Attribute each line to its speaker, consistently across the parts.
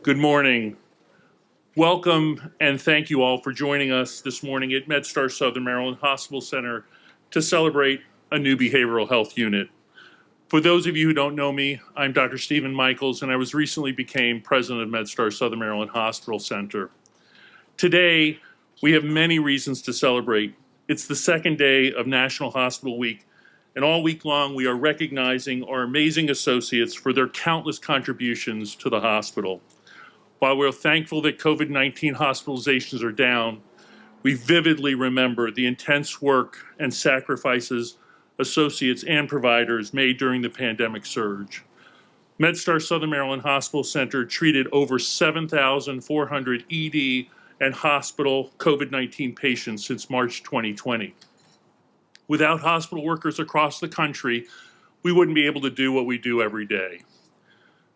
Speaker 1: Good morning. Welcome and thank you all for joining us this morning at MedStar Southern Maryland Hospital Center to celebrate a new behavioral health unit. For those of you who don't know me, I'm Dr. Stephen Michaels, and I was recently became president of MedStar Southern Maryland Hospital Center. Today, we have many reasons to celebrate. It's the second day of National Hospital Week, and all week long we are recognizing our amazing associates for their countless contributions to the hospital. While we're thankful that COVID-19 hospitalizations are down, we vividly remember the intense work and sacrifices associates and providers made during the pandemic surge. MedStar Southern Maryland Hospital Center treated over 7,400 ED and hospital COVID-19 patients since March 2020. Without hospital workers across the country, we wouldn't be able to do what we do every day.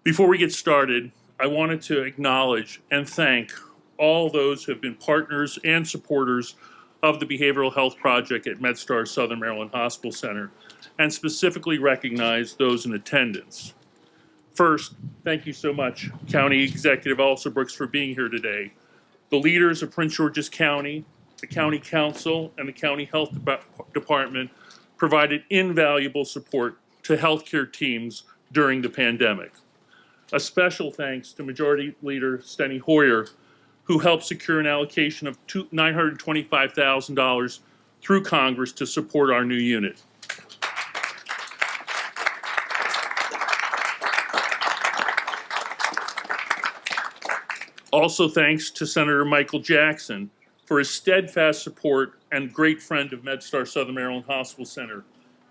Speaker 1: Before we get started, I wanted to acknowledge and thank all those who have been partners and supporters of the Behavioral Health Project at MedStar Southern Maryland Hospital Center, and specifically recognize those in attendance. First, thank you so much, County Executive Alsobrooks, for being here today. The leaders of Prince George's County, the County Council, and the County Health Department provided invaluable support to healthcare teams during the pandemic. A special thanks to Majority Leader Steny Hoyer, who helped secure an allocation of $925,000 through Congress to support our new unit. Also thanks to Senator Michael Jackson for his steadfast support and great friend of MedStar Southern Maryland Hospital Center.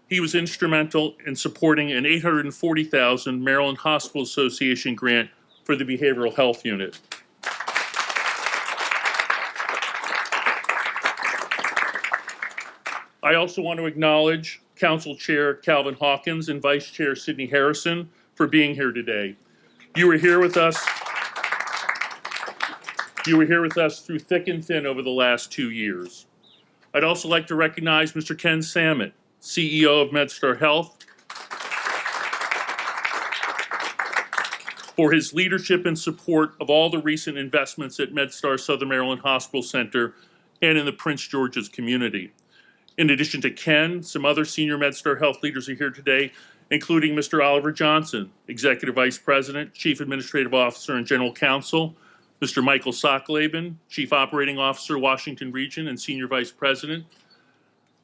Speaker 1: He was instrumental in supporting an $840,000 Maryland Hospital Association grant for the Behavioral Health Unit. I also want to acknowledge Council Chair Calvin Hawkins and Vice Chair Sidney Harrison for being here today. You were here with us through thick and thin over the last 2 years. I'd also like to recognize Mr. Ken Samet, CEO of MedStar Health, for his leadership and support of all the recent investments at MedStar Southern Maryland Hospital Center and in the Prince George's community. In addition to Ken, some other senior MedStar Health leaders are here today, including Mr. Oliver Johnson, Executive Vice President, Chief Administrative Officer, and General Counsel, Mr. Michael Socklaben, Chief Operating Officer, Washington Region, and Senior Vice President.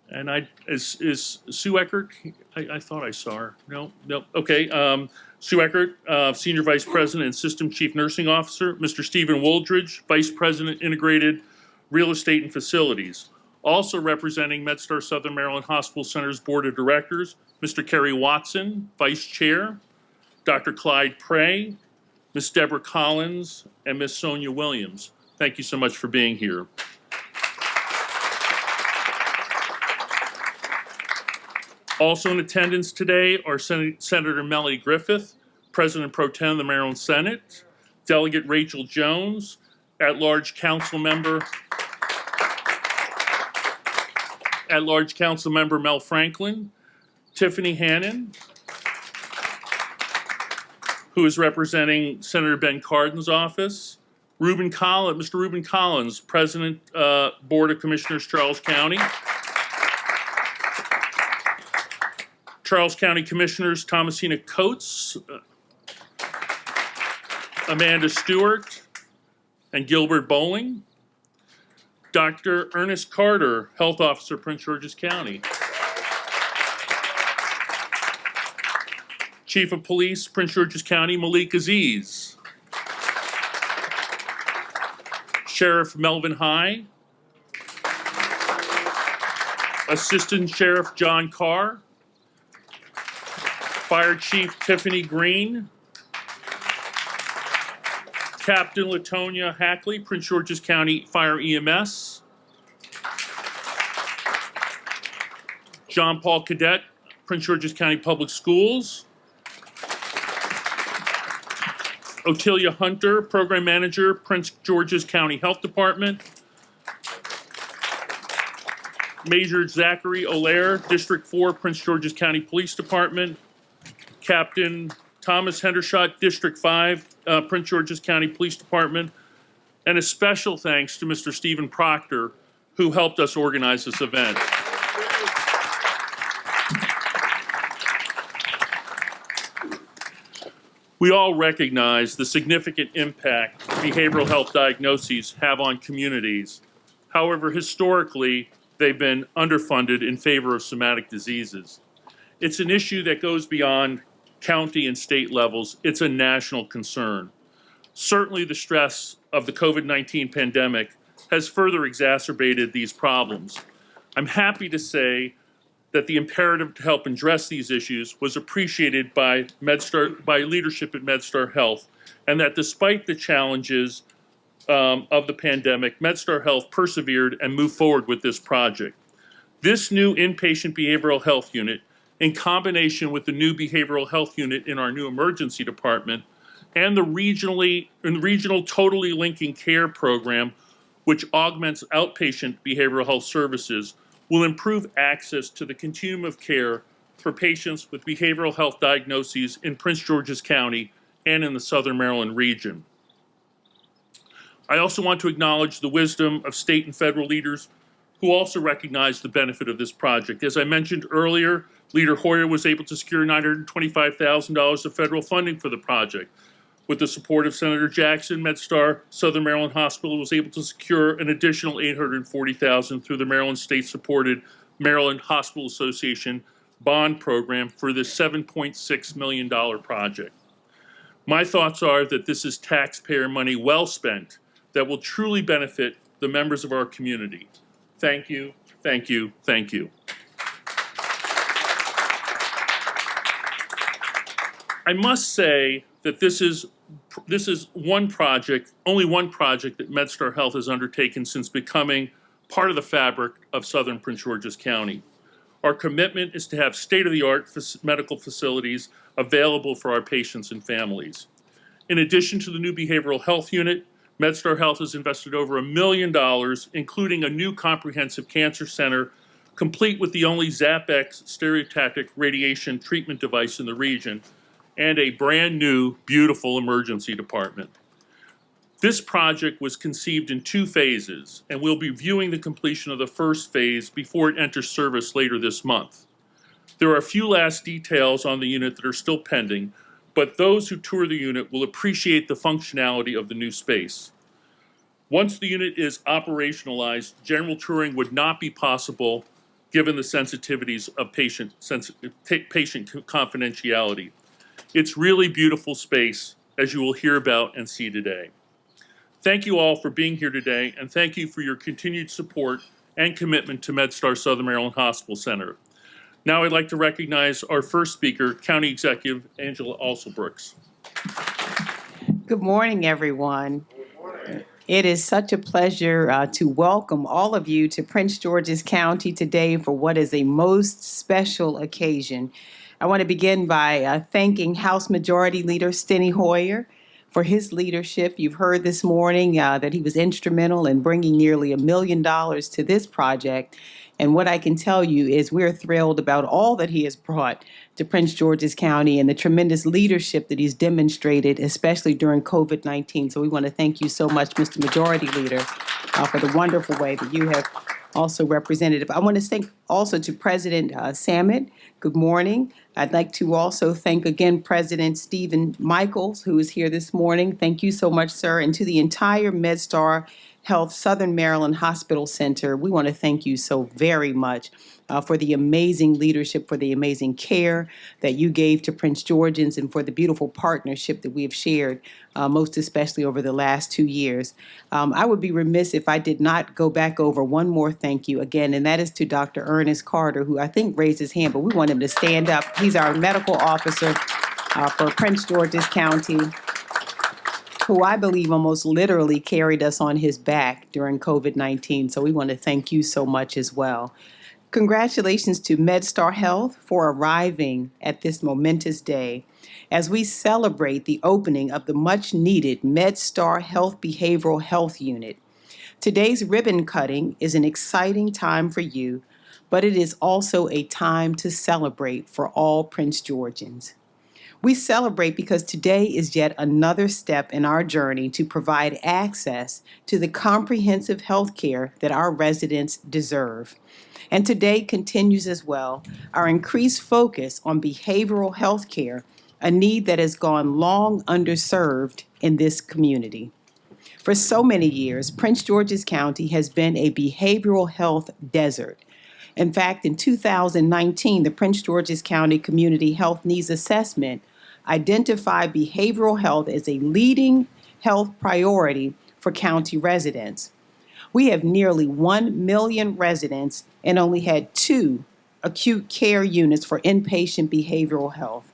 Speaker 1: And is Sue Eckert? I thought I saw her. No. Okay. Sue Eckert, Senior Vice President and System Chief Nursing Officer. Mr. Stephen Wooldridge, Vice President, Integrated Real Estate and Facilities. Also representing MedStar Southern Maryland Hospital Center's Board of Directors, Mr. Kerry Watson, Vice Chair, Dr. Clyde Prey, Ms. Deborah Collins, and Ms. Sonia Williams. Thank you so much for being here. Also in attendance today are Senator Melody Griffith, President Pro Tem of the Maryland Senate, Delegate Rachel Jones, at-large Council Member Mel Franklin, Tiffany Hannon, who is representing Senator Ben Cardin's office, Mr. Reuben Collins, President, Board of Commissioners, Charles County, Charles County Commissioners Thomasina Coates, Amanda Stewart, and Gilbert Bowling, Dr. Ernest Carter, Health Officer, Prince George's County, Chief of Police, Prince George's County, Malik Aziz, Sheriff Melvin High, Assistant Sheriff John Carr, Fire Chief Tiffany Green, Captain Latonia Hackley, Prince George's County Fire EMS, John Paul Cadet, Prince George's County Public Schools, Otelia Hunter, Program Manager, Prince George's County Health Department, Major Zachary Olaire, District 4, Prince George's County Police Department, Captain Thomas Hendershot, District 5, Prince George's County Police Department, and a special thanks to Mr. Stephen Proctor, who helped us organize this event. We all recognize the significant impact behavioral health diagnoses have on communities. However, historically, they've been underfunded in favor of somatic diseases. It's an issue that goes beyond county and state levels. It's a national concern. Certainly, the stress of the COVID-19 pandemic has further exacerbated these problems. I'm happy to say that the imperative to help address these issues was appreciated by leadership at MedStar Health, and that despite the challenges of the pandemic, MedStar Health persevered and moved forward with this project. This new inpatient behavioral health unit, in combination with the new behavioral health unit in our new emergency department, and the regional totally linking care program, which augments outpatient behavioral health services, will improve access to the continuum of care for patients with behavioral health diagnoses in Prince George's County and in the Southern Maryland region. I also want to acknowledge the wisdom of state and federal leaders who also recognize the benefit of this project. As I mentioned earlier, Leader Hoyer was able to secure $925,000 of federal funding for the project. With the support of Senator Jackson, MedStar Southern Maryland Hospital was able to secure an additional $840,000 through the Maryland State-supported Maryland Hospital Association bond program for this $7.6 million project. My thoughts are that this is taxpayer money well spent that will truly benefit the members of our community. Thank you, thank you, thank you. I must say that this is one project, only one project that MedStar Health has undertaken since becoming part of the fabric of Southern Prince George's County. Our commitment is to have state-of-the-art medical facilities available for our patients and families. In addition to the new behavioral health unit, MedStar Health has invested over $1 million, including a new comprehensive cancer center, complete with the only ZapX stereotactic radiation treatment device in the region, and a brand new, beautiful emergency department. This project was conceived in 2 phases, and we'll be viewing the completion of the first phase before it enters service later this month. There are a few last details on the unit that are still pending, but those who tour the unit will appreciate the functionality of the new space. Once the unit is operationalized, general touring would not be possible given the sensitivities of patient confidentiality. It's really beautiful space, as you will hear about and see today. Thank you all for being here today, and thank you for your continued support and commitment to MedStar Southern Maryland Hospital Center. Now I'd like to recognize our first speaker, County Executive Angela Alsobrooks.
Speaker 2: Good morning, everyone. It is such a pleasure to welcome all of you to Prince George's County today for what is a most special occasion. I want to begin by thanking House Majority Leader Steny Hoyer for his leadership. You've heard this morning that he was instrumental in bringing nearly $1 million to this project. And what I can tell you is we're thrilled about all that he has brought to Prince George's County and the tremendous leadership that he's demonstrated, especially during COVID-19. So we want to thank you so much, Mr. Majority Leader, for the wonderful way that you have also represented. I want to thank also to President Samet. Good morning. I'd like to also thank again President Stephen Michaels, who is here this morning. Thank you so much, sir. And to the entire MedStar Health Southern Maryland Hospital Center, we want to thank you so very much for the amazing leadership, for the amazing care that you gave to Prince Georgians, and for the beautiful partnership that we have shared, most especially over the last 2 years. I would be remiss if I did not go back over one more thank you again, and that is to Dr. Ernest Carter, who I think raised his hand, but we want him to stand up. He's our medical officer for Prince George's County, who I believe almost literally carried us on his back during COVID-19. So we want to thank you so much as well. Congratulations to MedStar Health for arriving at this momentous day as we celebrate the opening of the much-needed MedStar Health Behavioral Health Unit. Today's ribbon cutting is an exciting time for you, but it is also a time to celebrate for all Prince Georgians. We celebrate because today is yet another step in our journey to provide access to the comprehensive health care that our residents deserve. And today continues as well our increased focus on behavioral health care, a need that has gone long underserved in this community. For so many years, Prince George's County has been a behavioral health desert. In fact, in 2019, the Prince George's County Community Health Needs Assessment identified behavioral health as a leading health priority for county residents. We have nearly 1 million residents and only had 2 acute care units for inpatient behavioral health.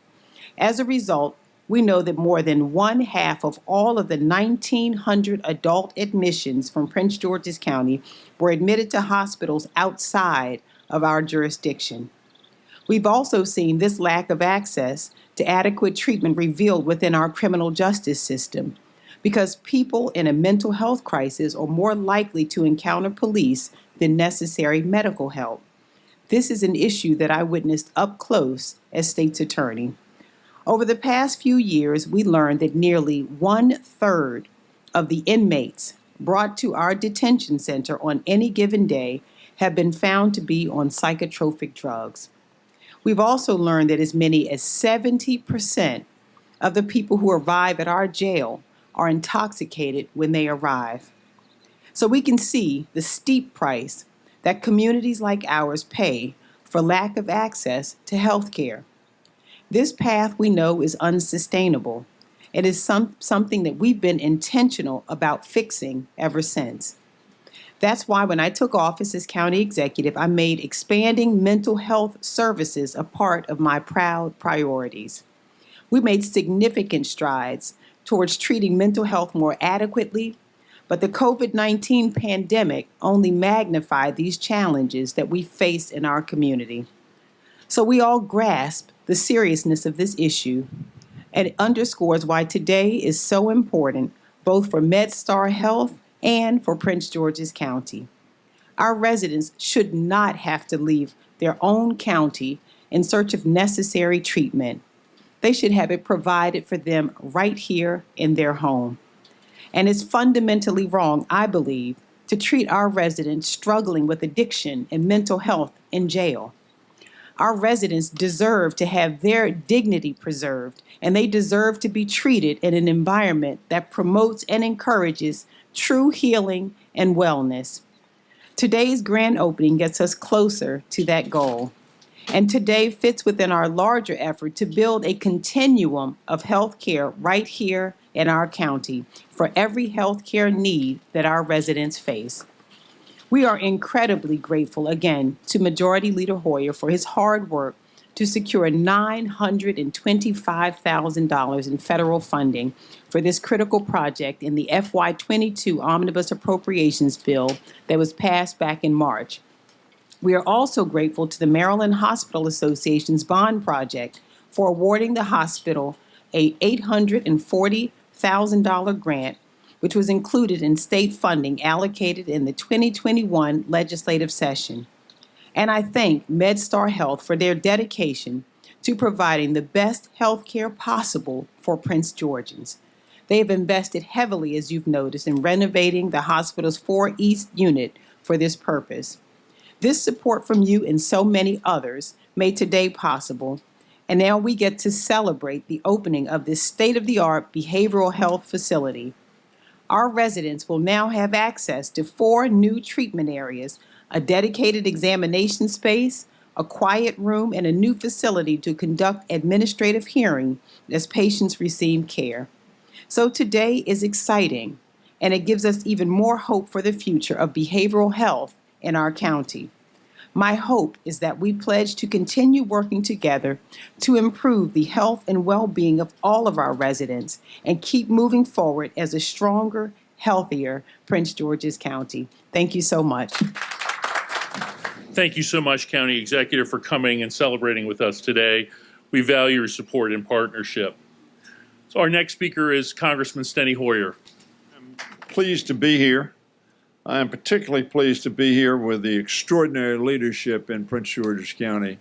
Speaker 2: As a result, we know that more than one half of all of the 1,900 adult admissions from Prince George's County were admitted to hospitals outside of our jurisdiction. We've also seen this lack of access to adequate treatment revealed within our criminal justice system, because people in a mental health crisis are more likely to encounter police than necessary medical help. This is an issue that I witnessed up close as state's attorney. Over the past few years, we learned that nearly 1/3 of the inmates brought to our detention center on any given day have been found to be on psychotropic drugs. We've also learned that as many as 70% of the people who arrive at our jail are intoxicated when they arrive. So we can see the steep price that communities like ours pay for lack of access to health care. This path we know is unsustainable. It is something that we've been intentional about fixing ever since. That's why when I took office as county executive, I made expanding mental health services a part of my proud priorities. We made significant strides towards treating mental health more adequately, but the COVID-19 pandemic only magnified these challenges that we face in our community. So we all grasp the seriousness of this issue, and it underscores why today is so important, both for MedStar Health and for Prince George's County. Our residents should not have to leave their own county in search of necessary treatment. They should have it provided for them right here in their home. And it's fundamentally wrong, I believe, to treat our residents struggling with addiction and mental health in jail. Our residents deserve to have their dignity preserved, and they deserve to be treated in an environment that promotes and encourages true healing and wellness. Today's grand opening gets us closer to that goal. And today fits within our larger effort to build a continuum of health care right here in our county for every health care need that our residents face. We are incredibly grateful again to Majority Leader Hoyer for his hard work to secure $925,000 in federal funding for this critical project in the FY22 Omnibus Appropriations Bill that was passed back in March. We are also grateful to the Maryland Hospital Association's bond project for awarding the hospital a $840,000 grant, which was included in state funding allocated in the 2021 legislative session. And I thank MedStar Health for their dedication to providing the best health care possible for Prince Georgians. They have invested heavily, as you've noticed, in renovating the hospital's 4 East unit for this purpose. This support from you and so many others made today possible, and now we get to celebrate the opening of this state-of-the-art behavioral health facility. Our residents will now have access to 4 new treatment areas, a dedicated examination space, a quiet room, and a new facility to conduct administrative hearing as patients receive care. So today is exciting, and it gives us even more hope for the future of behavioral health in our county. My hope is that we pledge to continue working together to improve the health and well-being of all of our residents and keep moving forward as a stronger, healthier Prince George's County. Thank you so much.
Speaker 1: Thank you so much, County Executive, for coming and celebrating with us today. We value your support and partnership. So our next speaker is Congressman Steny Hoyer.
Speaker 3: Pleased to be here. I am particularly pleased to be here with the extraordinary leadership in Prince George's County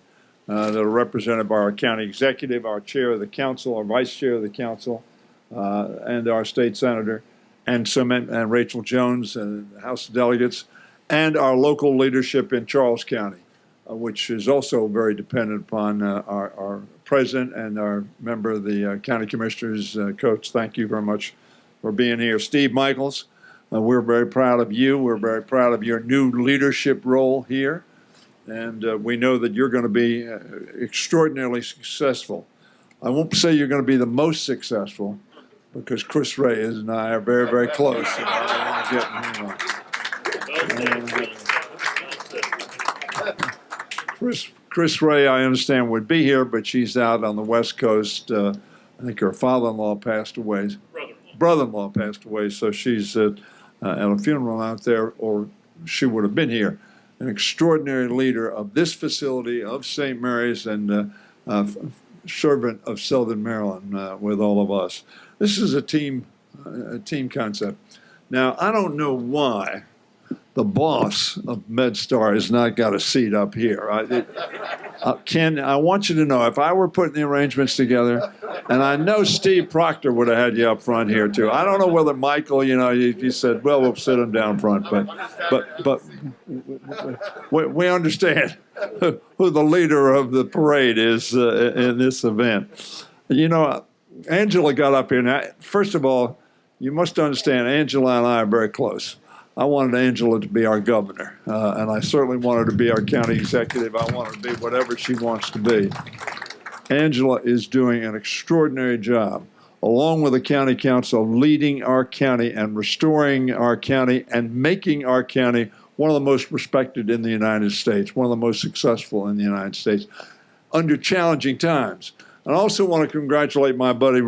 Speaker 3: that are represented by our county executive, our chair of the council, our vice chair of the council, and our state senator, and Rachel Jones, and House of Delegates, and our local leadership in Charles County, which is also very dependent upon our president and our member of the county commissioners. Coach, thank you very much for being here. Steve Michaels, we're very proud of you. We're very proud of your new leadership role here. And we know that you're going to be extraordinarily successful. I won't say you're going to be the most successful, because Chris Reyes and I are very, very close. And I want to get Chris Ray, I understand, would be here, but she's out on the West Coast. I think her father-in-law passed away. Brother-in-law passed away, so she's at a funeral out there, or she would have been here. An extraordinary leader of this facility, of St. Mary's, and servant of Southern Maryland with all of us. This is a team concept. Now, I don't know why the boss of MedStar has not got a seat up here. Ken, I want you to know, if I were putting the arrangements together, and I know Steve Proctor would have had you up front here too. I don't know whether Michael, you said, well, we'll sit him down front, but we understand who the leader of the parade is in this event. Angela got up here. Now, first of all, you must understand, Angela and I are very close. I wanted Angela to be our governor, and I certainly want her to be our county executive. I want her to be whatever she wants to be. Angela is doing an extraordinary job, along with the county council, leading our county and restoring our county and making our county one of the most respected in the United States, one of the most successful in the United States, under challenging times. And I also want to congratulate my buddy,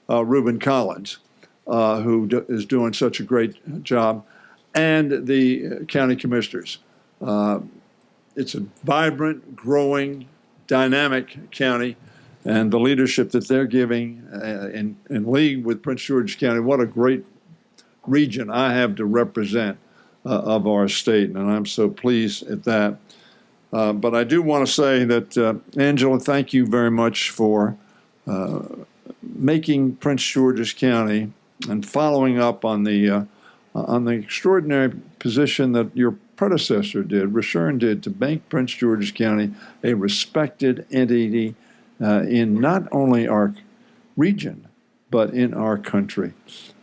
Speaker 3: Reuben Collins, who is doing such a great job, and the county commissioners. It's a vibrant, growing, dynamic county, and the leadership that they're giving in league with Prince George's County. What a great region I have to represent of our state, and I'm so pleased at that. But I do want to say that, Angela, thank you very much for making Prince George's County and following up on the extraordinary position that your predecessor did, Rashern did, to make Prince George's County a respected entity in not only our region, but in our country.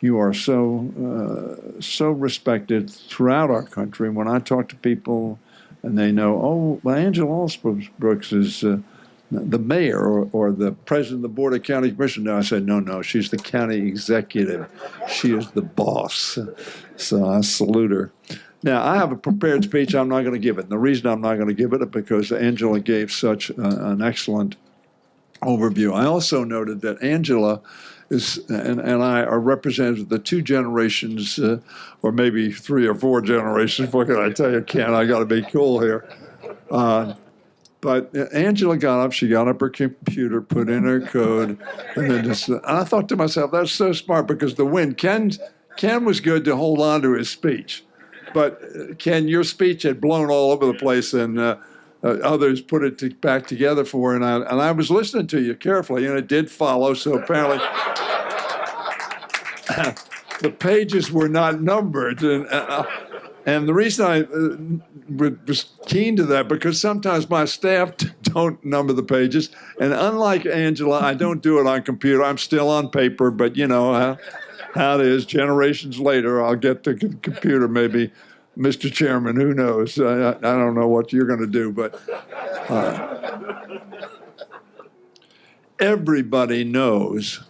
Speaker 3: You are so respected throughout our country. When I talk to people and they know, oh, well, Angela Alsbrooks is the mayor or the president of the Board of County Commission. No, I said, no, she's the county executive. She is the boss. So I salute her. Now, I have a prepared speech. I'm not going to give it. And the reason I'm not going to give it is because Angela gave such an excellent overview. I also noted that Angela and I are representatives of the two generations, or maybe 3 or 4 generations. What can I tell you, Ken? I got to be cool here. But Angela got up, she got up her computer, put in her code, and then and I thought to myself, that's so smart, because the wind, Ken was good to hold on to his speech. But Ken, your speech had blown all over the place, and others put it back together for her, and I was listening to you carefully, and it did follow, so apparently the pages were not numbered. And the reason I was keen to that, because sometimes my staff don't number the pages. And unlike Angela, I don't do it on computer. I'm still on paper, but you know how it is. Generations later, I'll get the computer maybe. Mr. Chairman, who knows? I don't know what you're going to do, but everybody knows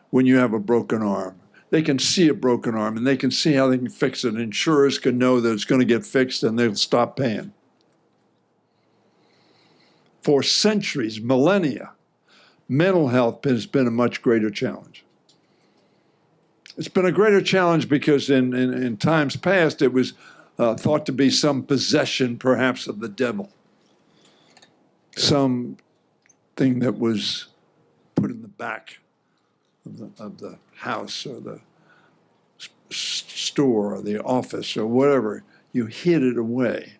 Speaker 3: when you have a broken arm. They can see a broken arm, and they can see how they can fix it. Insurers can know that it's going to get fixed, and they'll stop paying. For centuries, millennia, mental health has been a much greater challenge. It's been a greater challenge because in times past, it was thought to be some possession, perhaps, of the devil. Something that was put in the back of the house or the store or the office or whatever. You hid it away.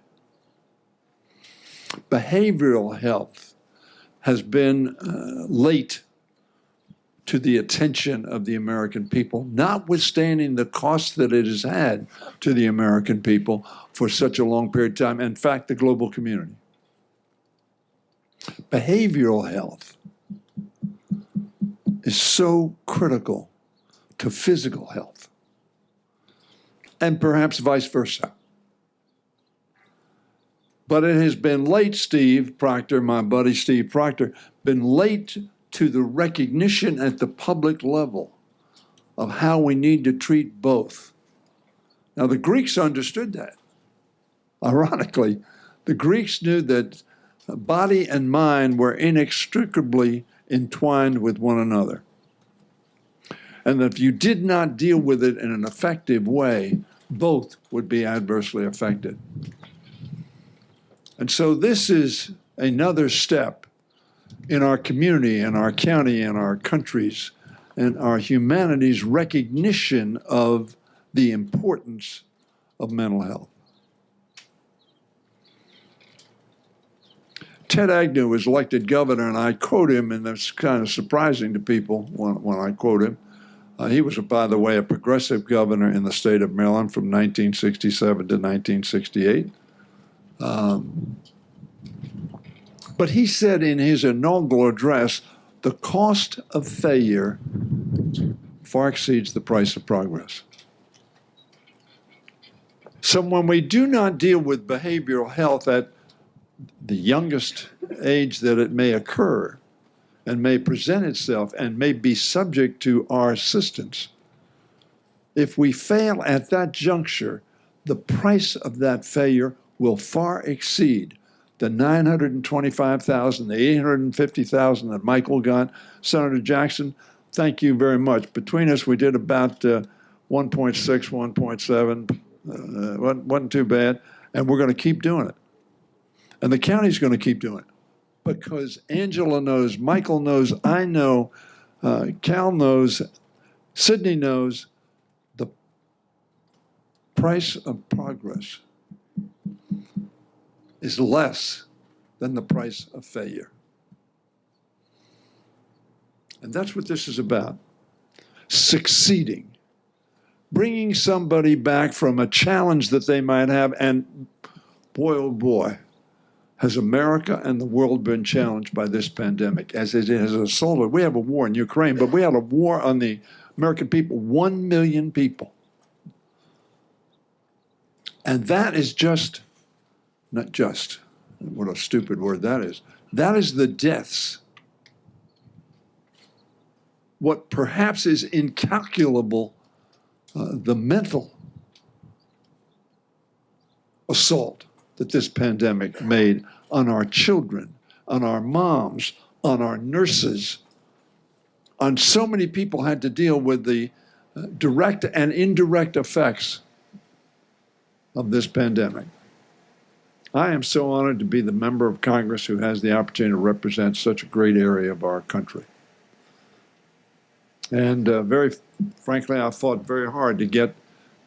Speaker 3: Behavioral health has been late to the attention of the American people, notwithstanding the cost that it has had to the American people for such a long period of time. In fact, the global community. Behavioral health is so critical to physical health, and perhaps vice versa. But it has been late, Steve Proctor, my buddy Steve Proctor, been late to the recognition at the public level of how we need to treat both. Now, the Greeks understood that. Ironically, the Greeks knew that body and mind were inextricably entwined with one another. And that if you did not deal with it in an effective way, both would be adversely affected. And so this is another step in our community, in our county, in our countries, and our humanity's recognition of the importance of mental health. Ted Agnew was elected governor, and I quote him, and that's kind of surprising to people when I quote him. He was, by the way, a progressive governor in the state of Maryland from 1967 to 1968. But he said in his inaugural address, the cost of failure far exceeds the price of progress. So when we do not deal with behavioral health at the youngest age that it may occur and may present itself and may be subject to our assistance, if we fail at that juncture, the price of that failure will far exceed the $925,000, the $850,000 that Michael got. Senator Jackson, thank you very much. Between us, we did about 1.6, 1.7. Wasn't too bad, and we're going to keep doing it. And the county's going to keep doing it because Angela knows, Michael knows, I know, Cal knows, Sydney knows the price of progress is less than the price of failure. And that's what this is about. Succeeding. Bringing somebody back from a challenge that they might have, and boy, oh boy, has America and the world been challenged by this pandemic as it has assaulted. We have a war in Ukraine, but we had a war on the American people, 1 million people. And that is just, not just, what a stupid word that is. That is the deaths. What perhaps is incalculable, the mental assault that this pandemic made on our children, on our moms, on our nurses, on so many people had to deal with the direct and indirect effects of this pandemic. I am so honored to be the member of Congress who has the opportunity to represent such a great area of our country. And very frankly, I fought very hard to get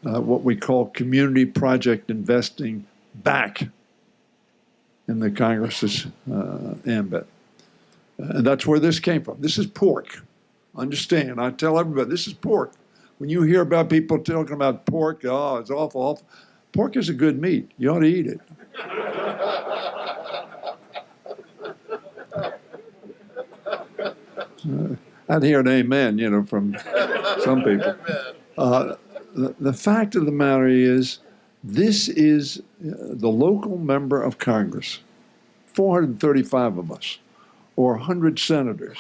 Speaker 3: what we call community project investing back in the Congress's ambit. And that's where this came from. This is pork. Understand, I tell everybody, this is pork. When you hear about people talking about pork, oh, it's awful, awful. Pork is a good meat. You ought to eat it. I'd hear an amen, you know, from some people. The fact of the matter is, this is the local member of Congress, 435 of us, or 100 senators,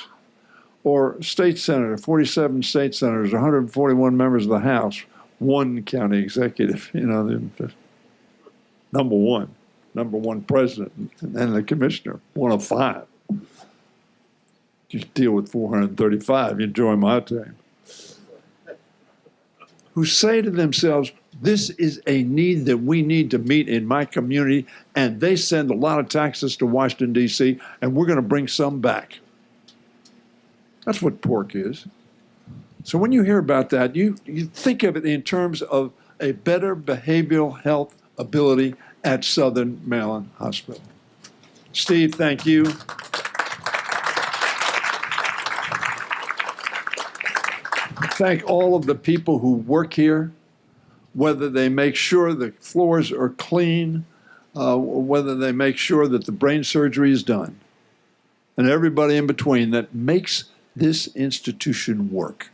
Speaker 3: or state senator, 47 state senators, 141 members of the House, one county executive, you know, number one president, and the commissioner, one of five. You deal with 435, you join my team. Who say to themselves, this is a need that we need to meet in my community, and they send a lot of taxes to Washington, D.C., and we're going to bring some back. That's what pork is. So when you hear about that, you think of it in terms of a better behavioral health ability at Southern Maryland Hospital. Steve, thank you. thank all of the people who work here, whether they make sure the floors are clean, whether they make sure that the brain surgery is done, and everybody in between that makes this institution work.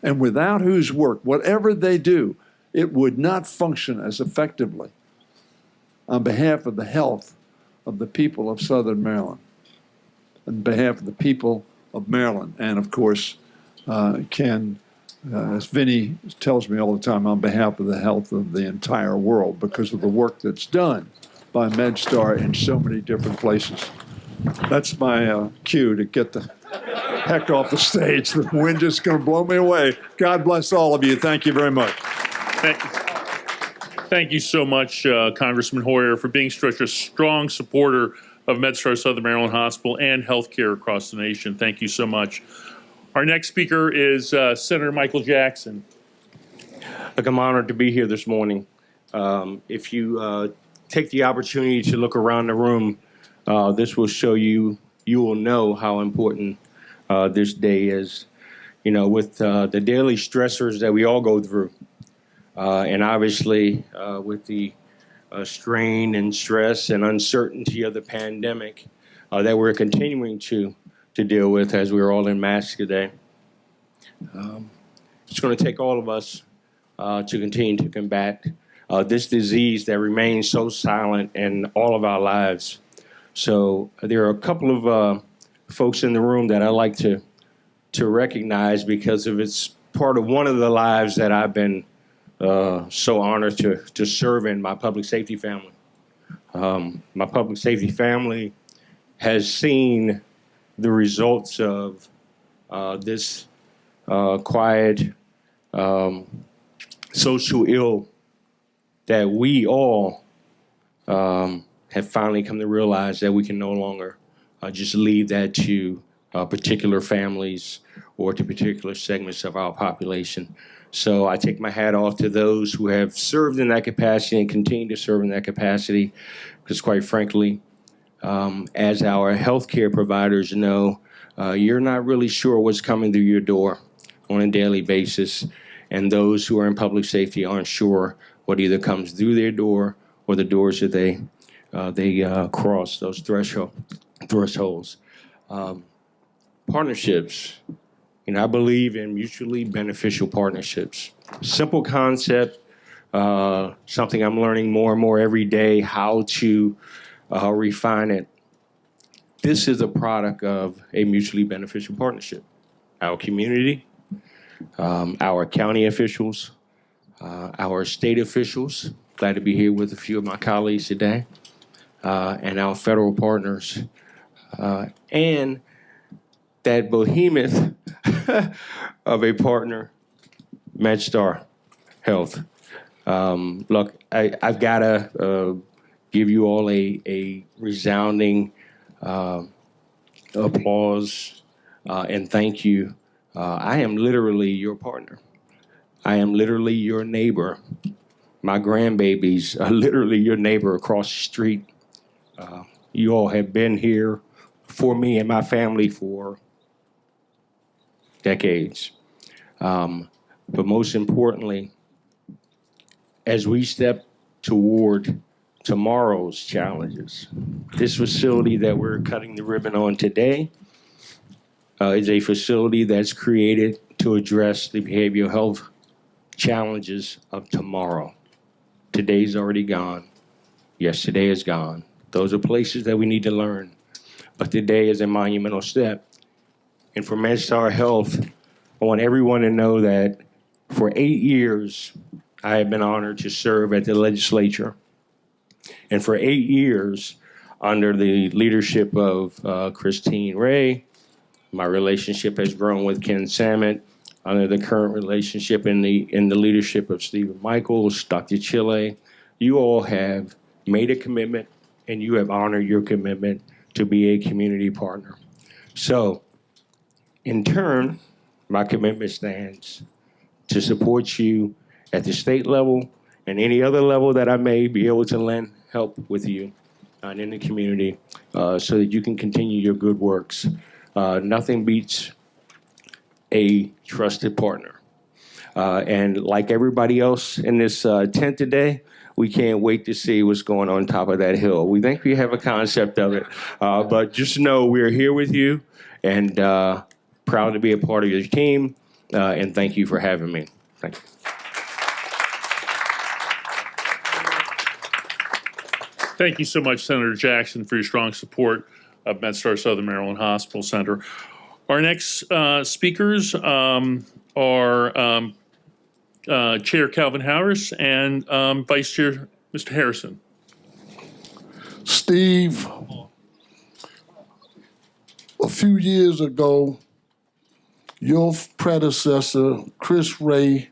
Speaker 3: And without whose work, whatever they do, it would not function as effectively on behalf of the health of the people of Southern Maryland, on behalf of the people of Maryland, and of course, as Vinny tells me all the time, on behalf of the health of the entire world because of the work that's done by MedStar in so many different places. That's my cue to get the heck off the stage. The wind is going to blow me away. God bless all of you. Thank you very much.
Speaker 1: Thank you so much, Congressman Hoyer, for being such a strong supporter of MedStar Southern Maryland Hospital and healthcare across the nation. Thank you so much. Our next speaker is Senator Michael Jackson.
Speaker 4: Look, I'm honored to be here this morning. If you take the opportunity to look around the room, this will show you, you will know how important this day is. You know, with the daily stressors that we all go through, and obviously with the strain and stress and uncertainty of the pandemic that we're continuing to deal with as we're all in masks today. It's going to take all of us to continue to combat this disease that remains so silent in all of our lives. So there are a couple of folks in the room that I like to recognize because of it's part of one of the lives that I've been so honored to serve in, my public safety family. My public safety family has seen the results of this quiet social ill that we all have finally come to realize that we can no longer just leave that to particular families or to particular segments of our population. So I take my hat off to those who have served in that capacity and continue to serve in that capacity, because quite frankly, as our healthcare providers know, you're not really sure what's coming through your door on a daily basis, and those who are in public safety aren't sure what either comes through their door or the doors that they cross, those thresholds. Partnerships. You know, I believe in mutually beneficial partnerships. Simple concept, something I'm learning more and more every day how to refine it. This is a product of a mutually beneficial partnership. Our community, our county officials, our state officials, glad to be here with a few of my colleagues today, and our federal partners, and that behemoth of a partner, MedStar Health. Look, I've got to give you all a resounding applause and thank you. I am literally your partner. I am literally your neighbor. My grandbabies are literally your neighbor across the street. You all have been here for me and my family for decades. But most importantly, as we step toward tomorrow's challenges, this facility that we're cutting the ribbon on today is a facility that's created to address the behavioral health challenges of tomorrow. Today's already gone. Yesterday is gone. Those are places that we need to learn. But today is a monumental step. And for MedStar Health, I want everyone to know that for 8 years, I have been honored to serve at the legislature. And for 8 years, under the leadership of Christine Ray, my relationship has grown with Ken Samet. Under the current relationship in the leadership of Stephen Michaels, Dr. Chile, you all have made a commitment and you have honored your commitment to be a community partner. So, in turn, my commitment stands to support you at the state level and any other level that I may be able to lend help with you and in the community so that you can continue your good works. Nothing beats a trusted partner. And like everybody else in this tent today, we can't wait to see what's going on top of that hill. We think we have a concept of it, but just know we're here with you and proud to be a part of your team. And thank you for having me. Thank you.
Speaker 1: Thank you so much, Senator Jackson, for your strong support of MedStar Southern Maryland Hospital Center. Our next speakers are Chair Calvin Harris and Vice Chair Mr. Harrison.
Speaker 5: Steve, a few years ago, your predecessor, Chris Ray,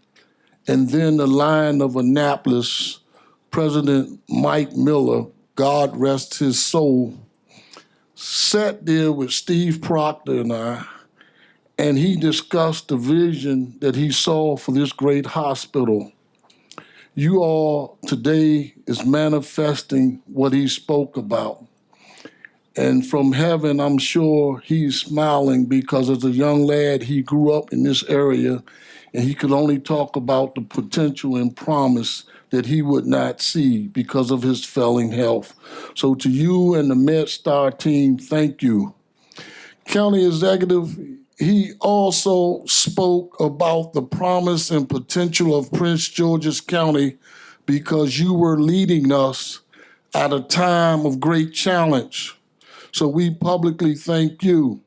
Speaker 5: and then the Lion of Annapolis, President Mike Miller, God rest his soul, sat there with Steve Proctor and he discussed the vision that he saw for this great hospital. You all today is manifesting what he spoke about. And from heaven, I'm sure he's smiling because as a young lad, he grew up in this area and he could only talk about the potential and promise that he would not see because of his failing health. So to you and the MedStar team, thank you. County Executive, he also spoke about the promise and potential of Prince George's County because you were leading us at a time of great challenge. So we publicly thank you.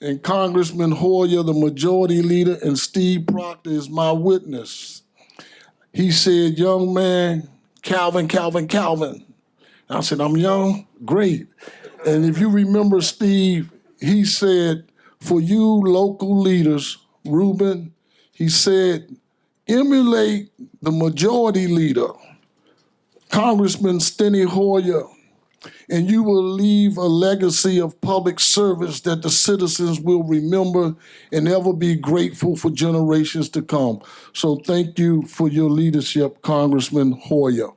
Speaker 5: And Congressman Hoyer, the majority leader, and Steve Proctor is my witness. He said, young man, Calvin. I said, I'm young? Great. And if you remember Steve, he said, for you local leaders, Reuben, he said, emulate the majority leader, Congressman Steny Hoyer, and you will leave a legacy of public service that the citizens will remember and ever be grateful for generations to come. So thank you for your leadership, Congressman Hoyer.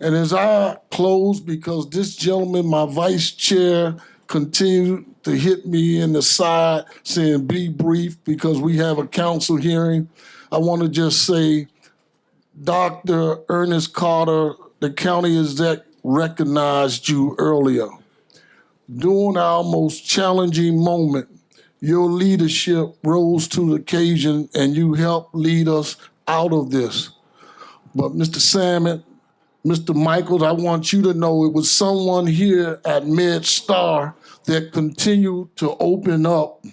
Speaker 5: And as I close, because this gentleman, my vice chair, continued to hit me in the side saying, be brief because we have a council hearing, I want to just say, Dr. Ernest Carter, the county exec, recognized you earlier. During our most challenging moment, your leadership rose to the occasion and you helped lead us out of this. But Mr. Salmon, Mr. Michaels, I want you to know it was someone here at MedStar that continued to open up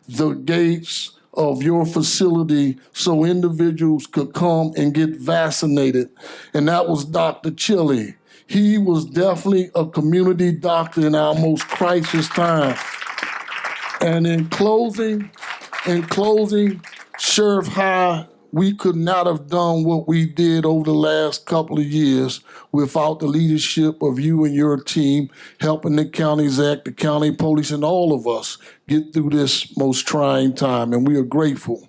Speaker 5: the gates of your facility so individuals could come and get vaccinated. And that was Dr. Chili. He was definitely a community doctor in our most crisis time. And in closing, Sheriff High, we could not have done what we did over the last couple of years without the leadership of you and your team helping the county exec, the county police, and all of us get through this most trying time, and we are grateful.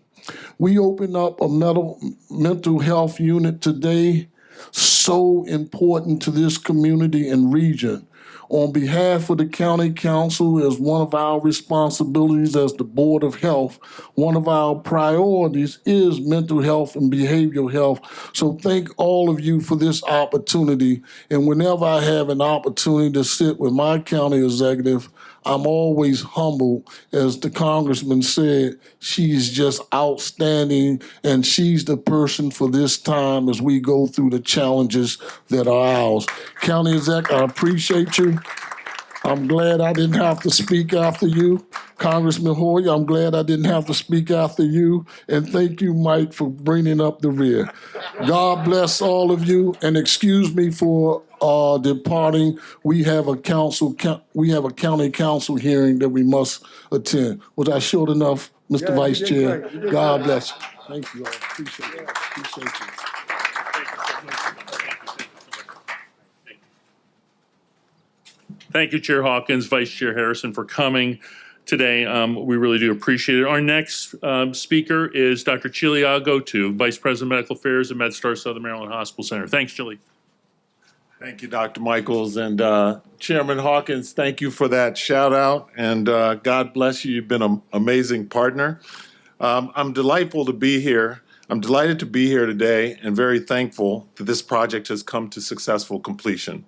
Speaker 5: We opened up a mental health unit today, so important to this community and region. On behalf of the county council, as one of our responsibilities as the Board of Health, one of our priorities is mental health and behavioral health. So thank all of you for this opportunity. And whenever I have an opportunity to sit with my county executive, I'm always humble. As the congressman said, she's just outstanding, and she's the person for this time as we go through the challenges that are ours. County exec, I appreciate you. I'm glad I didn't have to speak after you. Congressman Hoyer, I'm glad I didn't have to speak after you. And thank you, Mike, for bringing up the rear. God bless all of you, and excuse me for departing. We have a county council hearing that we must attend. Was I short enough, Mr. Vice Chair? God bless you. Thank you all. Appreciate it. Appreciate you.
Speaker 1: Thank you, Chair Hawkins, Vice Chair Harrison, for coming today. We really do appreciate it. Our next speaker is Dr. Chiliago, Vice President of Medical Affairs at MedStar Southern Maryland Hospital Center. Thanks, Chili.
Speaker 6: Thank you, Dr. Michaels. And Chairman Hawkins, thank you for that shout out. And God bless you. You've been an amazing partner. I'm delightful to be here. I'm delighted to be here today and very thankful that this project has come to successful completion.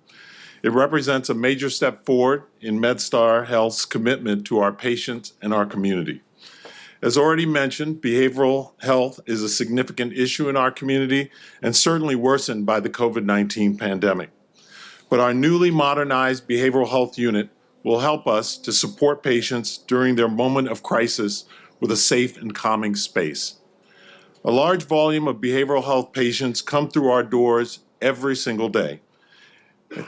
Speaker 6: It represents a major step forward in MedStar Health's commitment to our patients and our community. As already mentioned, behavioral health is a significant issue in our community and certainly worsened by the COVID-19 pandemic. But our newly modernized behavioral health unit will help us to support patients during their moment of crisis with a safe and calming space. A large volume of behavioral health patients come through our doors every single day,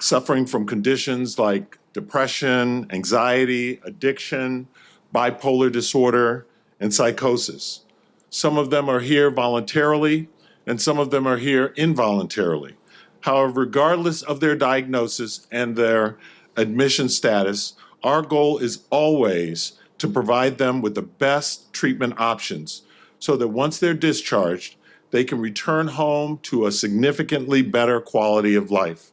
Speaker 6: suffering from conditions like depression, anxiety, addiction, bipolar disorder, and psychosis. Some of them are here voluntarily, and some of them are here involuntarily. However, regardless of their diagnosis and their admission status, our goal is always to provide them with the best treatment options so that once they're discharged, they can return home to a significantly better quality of life.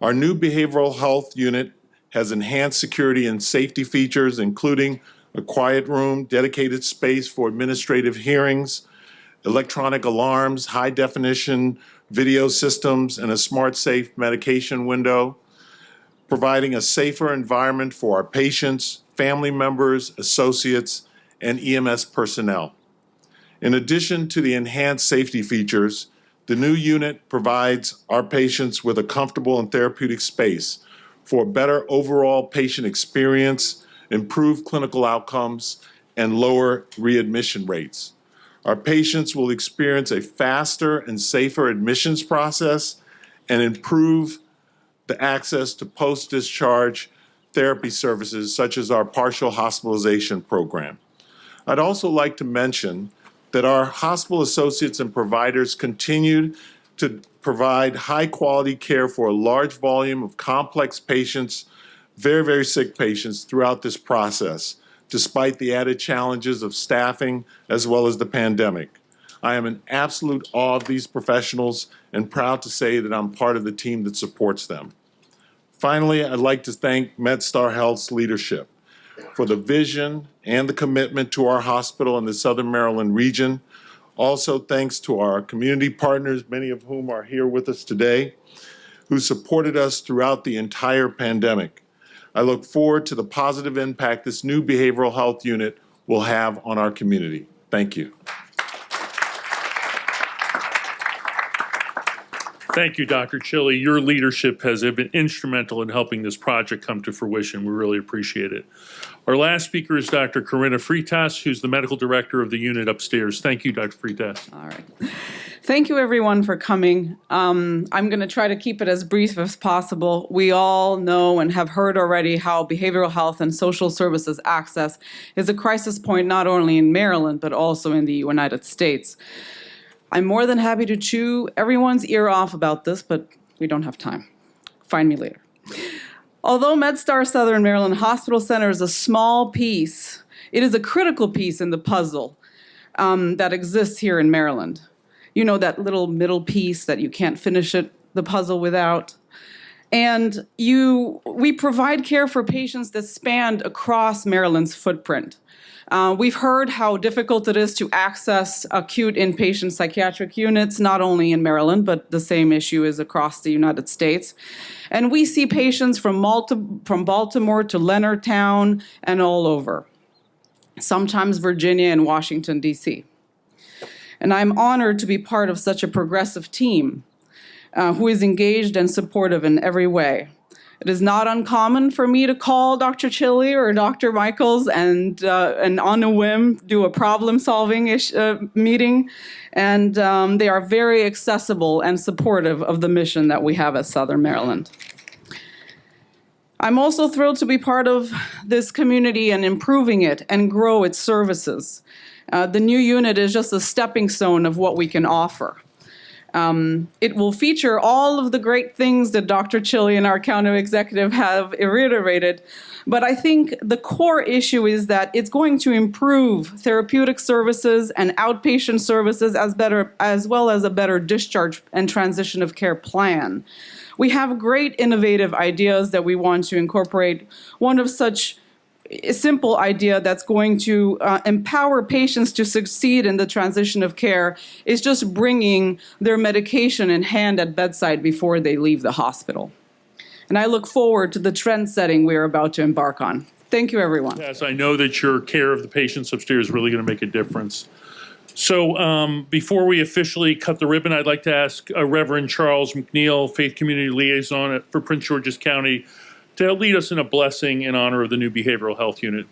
Speaker 6: Our new behavioral health unit has enhanced security and safety features, including a quiet room, dedicated space for administrative hearings, electronic alarms, high-definition video systems, and a smart, safe medication window, providing a safer environment for our patients, family members, associates, and EMS personnel. In addition to the enhanced safety features, the new unit provides our patients with a comfortable and therapeutic space for a better overall patient experience, improved clinical outcomes, and lower readmission rates. Our patients will experience a faster and safer admissions process and improve the access to post-discharge therapy services such as our partial hospitalization program. I'd also like to mention that our hospital associates and providers continue to provide high-quality care for a large volume of complex patients, very, very sick patients throughout this process, despite the added challenges of staffing as well as the pandemic. I am in absolute awe of these professionals and proud to say that I'm part of the team that supports them. Finally, I'd like to thank MedStar Health's leadership for the vision and the commitment to our hospital in the Southern Maryland region. Also, thanks to our community partners, many of whom are here with us today, who supported us throughout the entire pandemic. I look forward to the positive impact this new behavioral health unit will have on our community. Thank you.
Speaker 1: Thank you, Dr. Chili. Your leadership has been instrumental in helping this project come to fruition. We really appreciate it. Our last speaker is Dr. Corinna Freitas, who's the medical director of the unit upstairs. Thank you, Dr. Freitas.
Speaker 7: All right. Thank you, everyone, for coming. I'm going to try to keep it as brief as possible. We all know and have heard already how behavioral health and social services access is a crisis point not only in Maryland, but also in the United States. I'm more than happy to chew everyone's ear off about this, but we don't have time. Find me later. Although MedStar Southern Maryland Hospital Center is a small piece, it is a critical piece in the puzzle that exists here in Maryland. You know, that little middle piece that you can't finish the puzzle without. And we provide care for patients that span across Maryland's footprint. We've heard how difficult it is to access acute inpatient psychiatric units, not only in Maryland, but the same issue is across the United States. And we see patients from Baltimore to Leonardtown and all over, sometimes Virginia and Washington, D.C. And I'm honored to be part of such a progressive team who is engaged and supportive in every way. It is not uncommon for me to call Dr. Chili or Dr. Michaels and on a whim do a problem-solving meeting. And they are very accessible and supportive of the mission that we have at Southern Maryland. I'm also thrilled to be part of this community and improving it and grow its services. The new unit is just a stepping stone of what we can offer. It will feature all of the great things that Dr. Chili and our county executive have reiterated, but I think the core issue is that it's going to improve therapeutic services and outpatient services as well as a better discharge and transition of care plan. We have great innovative ideas that we want to incorporate. One of such a simple idea that's going to empower patients to succeed in the transition of care is just bringing their medication in hand at bedside before they leave the hospital. And I look forward to the trend setting we are about to embark on. Thank you, everyone.
Speaker 1: Yes, I know that your care of the patients upstairs is really going to make a difference. So before we officially cut the ribbon, I'd like to ask Reverend Charles McNeil, Faith Community Liaison for Prince George's County, to lead us in a blessing in honor of the new behavioral health unit.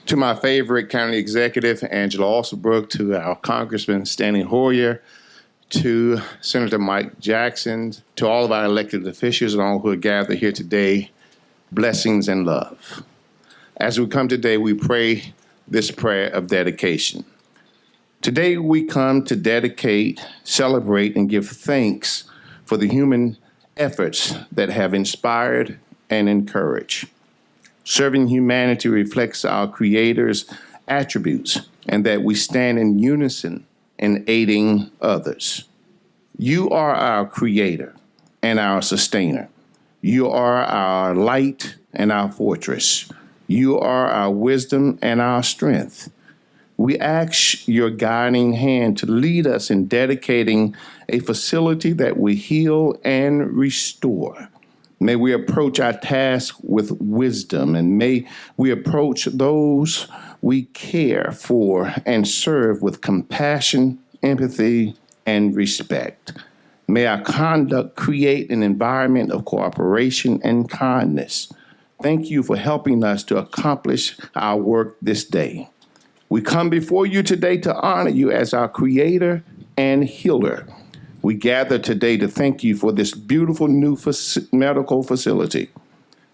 Speaker 8: To my favorite county executive, Angela Alsabrook, to our Congressman Stanley Hoyer, to Senator Mike Jackson, to all of our elected officials and all who are gathered here today, blessings and love. As we come today, we pray this prayer of dedication. Today we come to dedicate, celebrate, and give thanks for the human efforts that have inspired and encouraged. Serving humanity reflects our Creator's attributes and that we stand in unison in aiding others. You are our Creator and our Sustainer. You are our light and our fortress. You are our wisdom and our strength. We ask your guiding hand to lead us in dedicating a facility that will heal and restore. May we approach our task with wisdom, and may we approach those we care for and serve with compassion, empathy, and respect. May our conduct create an environment of cooperation and kindness. Thank you for helping us to accomplish our work this day. We come before you today to honor you as our Creator and Healer. We gather today to thank you for this beautiful new medical facility.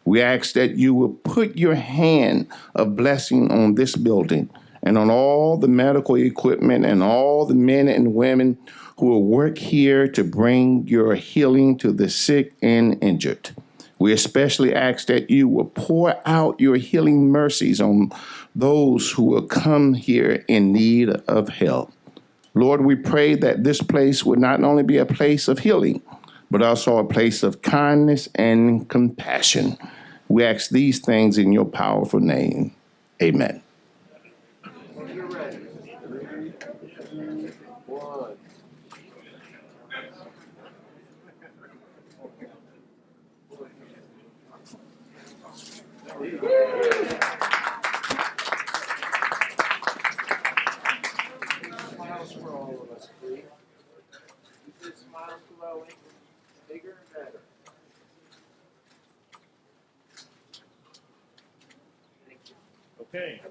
Speaker 8: We ask that you will put your hand of blessing on this building and on all the medical equipment and all the men and women who will work here to bring your healing to the sick and injured. We especially ask that you will pour out your healing mercies on those who will come here in need of help. Lord, we pray that this place would not only be a place of healing, but also a place of kindness and compassion. We ask these things in your powerful name. Amen.
Speaker 9: Smiles for all of us, please. Smiles glowing, bigger and better.
Speaker 1: Okay.